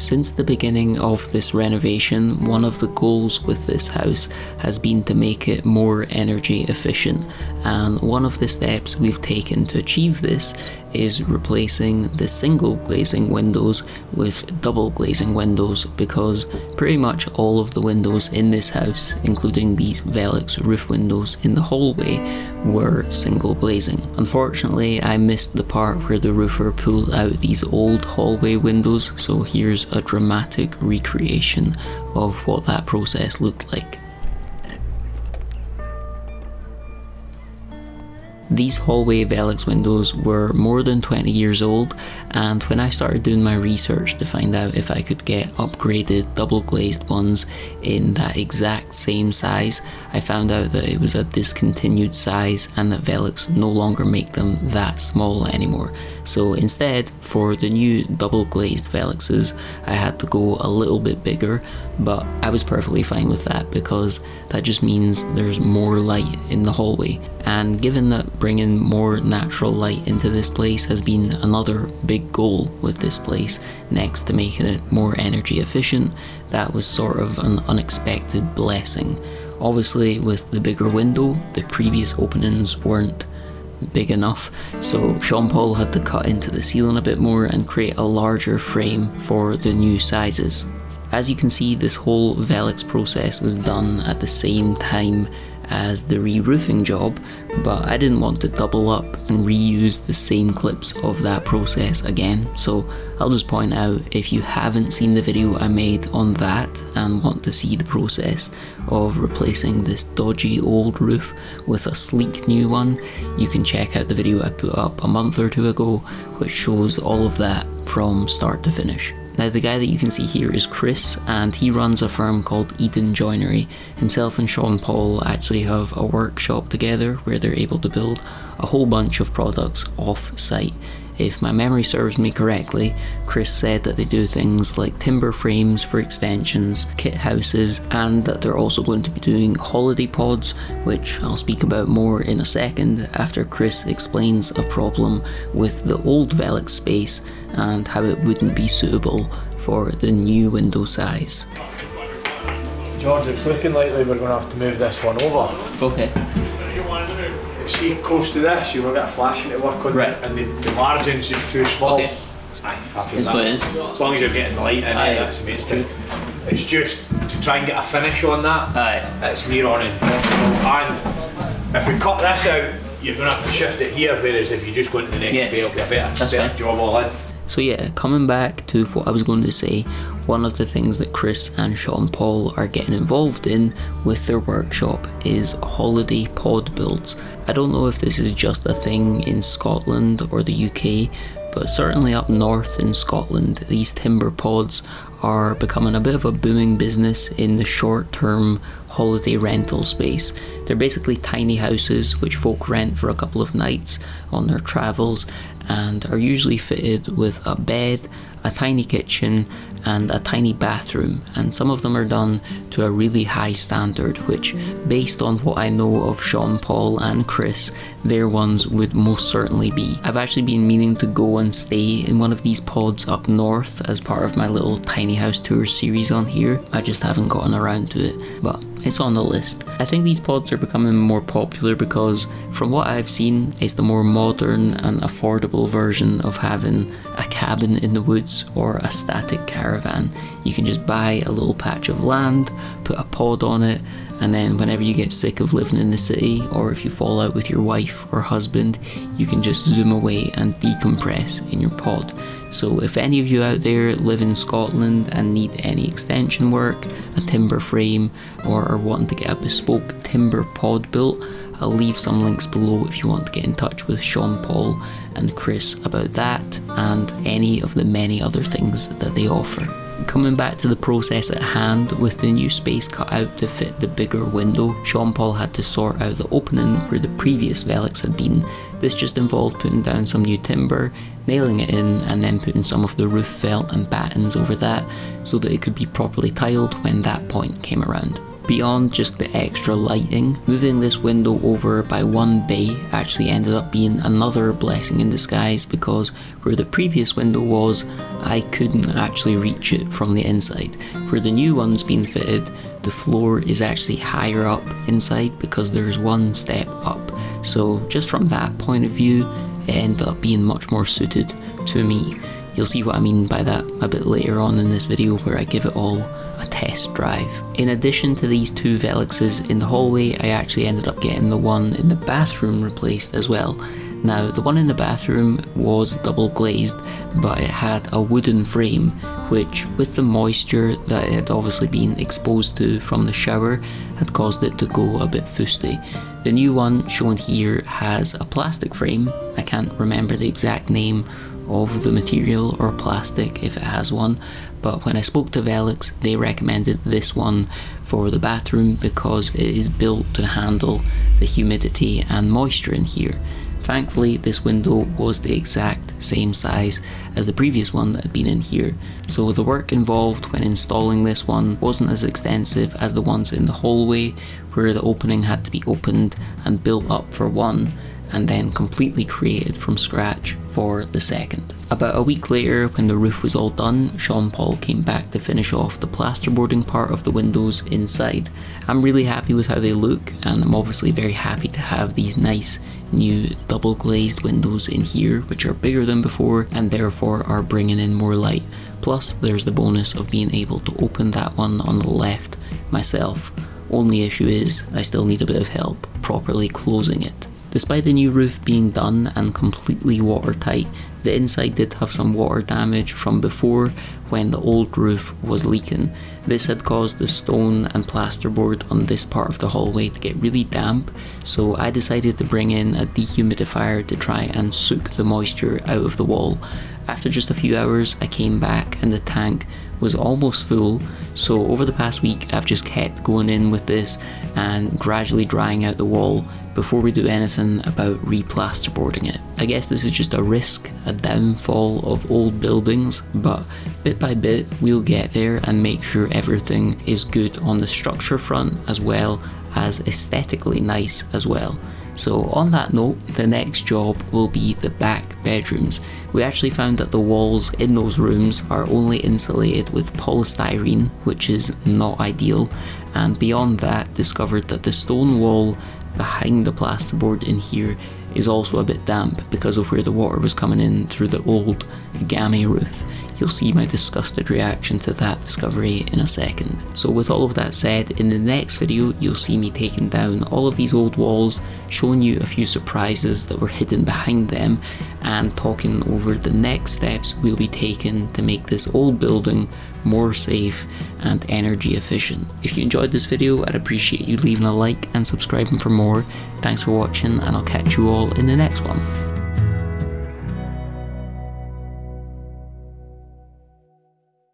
Since the beginning of this renovation, one of the goals with this house has been to make it more energy efficient, and one of the steps we've taken to achieve this is replacing the single glazing windows with double glazing windows, because pretty much all of the windows in this house, including these Velux roof windows in the hallway, were single glazing. Unfortunately, I missed the part where the roofer pulled out these old hallway windows, so here's a dramatic recreation of what that process looked like. These hallway Velux windows were more than 20 years old, and when I started doing my research to find out if I could get upgraded double glazed ones in that exact same size, I found out that it was a discontinued size and that Velux no longer make them that small anymore. So instead, for the new double glazed Veluxes, I had to go a little bit bigger, but I was perfectly fine with that because that just means there's more light in the hallway. And given that bringing more natural light into this place has been another big goal with this place, next to making it more energy efficient, that was sort of an unexpected blessing. Obviously, with the bigger window, the previous openings weren't big enough, so Sean Paul had to cut into the ceiling a bit more and create a larger frame for the new sizes. As you can see, this whole Velux process was done at the same time as the re-roofing job, but I didn't want to double up and reuse the same clips of that process again, so I'll just point out, if you haven't seen the video I made on that and want to see the process of replacing this dodgy old roof with a sleek new one, you can check out the video I put up a month or two ago, which shows all of that from start to finish. Now, the guy that you can see here is Chris, and he runs a firm called Eden Joinery. Himself and Sean Paul actually have a workshop together where they're able to build a whole bunch of products off-site. If my memory serves me correctly, Chris said that they do things like timber frames for extensions, kit houses, and that they're also going to be doing holiday pods, which I'll speak about more in a second after Chris explains a problem with the old Velux space and how it wouldn't be suitable for the new window size. George, it's looking likely we're going to have to move this one over. Okay. See, close to this, you will get a flashing to work on, right, and the margin's just too small. Okay. Aye, fucking that's what it is. As long as you're getting the light in, that's the main thing. It's just to try and get a finish on that. Aye. It's near on impossible. And if we cut this out, you're going to have to shift it here, whereas if you just go into the next bay, it'll be a better job all in. So yeah, coming back to what I was going to say, one of the things that Chris and Sean Paul are getting involved in with their workshop is holiday pod builds. I don't know if this is just a thing in Scotland or the UK, but certainly up north in Scotland, these timber pods are becoming a bit of a booming business in the short-term holiday rental space. They're basically tiny houses which folk rent for a couple of nights on their travels, and are usually fitted with a bed, a tiny kitchen, and a tiny bathroom, and some of them are done to a really high standard, which, based on what I know of Sean Paul and Chris, their ones would most certainly be. I've actually been meaning to go and stay in one of these pods up north as part of my little tiny house tour series on here. I just haven't gotten around to it, but it's on the list. I think these pods are becoming more popular because, from what I've seen, it's the more modern and affordable version of having a cabin in the woods or a static caravan. You can just buy a little patch of land, put a pod on it, and then whenever you get sick of living in the city, or if you fall out with your wife or husband, you can just zoom away and decompress in your pod. So if any of you out there live in Scotland and need any extension work, a timber frame, or are wanting to get a bespoke timber pod built, I'll leave some links below if you want to get in touch with Sean Paul and Chris about that and any of the many other things that they offer. Coming back to the process at hand, with the new space cut out to fit the bigger window, Sean Paul had to sort out the opening where the previous Velux had been. This just involved putting down some new timber, nailing it in, and then putting some of the roof felt and battens over that so that it could be properly tiled when that point came around. Beyond just the extra lighting, moving this window over by one bay actually ended up being another blessing in disguise, because where the previous window was, I couldn't actually reach it from the inside. Where the new one's been fitted, the floor is actually higher up inside because there's one step up. So just from that point of view, it ended up being much more suited to me. You'll see what I mean by that a bit later on in this video, where I give it all a test drive. In addition to these two Velexes in the hallway, I actually ended up getting the one in the bathroom replaced as well. Now, the one in the bathroom was double glazed, but it had a wooden frame, which, with the moisture that it had obviously been exposed to from the shower, had caused it to go a bit fusty. The new one shown here has a plastic frame. I can't remember the exact name of the material or plastic if it has one, but when I spoke to Velex, they recommended this one for the bathroom because it is built to handle the humidity and moisture in here. Thankfully, this window was the exact same size as the previous one that had been in here, so the work involved when installing this one wasn't as extensive as the ones in the hallway, where the opening had to be opened and built up for one, and then completely created from scratch for the second. About a week later, when the roof was all done, Sean Paul came back to finish off the plasterboarding part of the windows inside. I'm really happy with how they look, and I'm obviously very happy to have these nice new double glazed windows in here, which are bigger than before and therefore are bringing in more light. Plus there's the bonus of being able to open that one on the left myself. Only issue is I still need a bit of help properly closing it. Despite the new roof being done and completely watertight, the inside did have some water damage from before when the old roof was leaking. This had caused the stone and plasterboard on this part of the hallway to get really damp, so I decided to bring in a dehumidifier to try and soak the moisture out of the wall. After just a few hours, I came back and the tank was almost full, so over the past week I've just kept going in with this and gradually drying out the wall before we do anything about re-plasterboarding it. I guess this is just a risk, a downfall of old buildings, but bit by bit we'll get there and make sure everything is good on the structure front as well as aesthetically nice as well. So on that note, the next job will be the back bedrooms. We actually found that the walls in those rooms are only insulated with polystyrene, which is not ideal, and beyond that discovered that the stone wall behind the plasterboard in here is also a bit damp because of where the water was coming in through the old gammy roof. You'll see my disgusted reaction to that discovery in a second. So with all of that said, in the next video you'll see me taking down all of these old walls, showing you a few surprises that were hidden behind them, and talking over the next steps we'll be taking to make this old building more safe and energy efficient. If you enjoyed this video, I'd appreciate you leaving a like and subscribing for more. Thanks for watching, and I'll catch you all in the next one.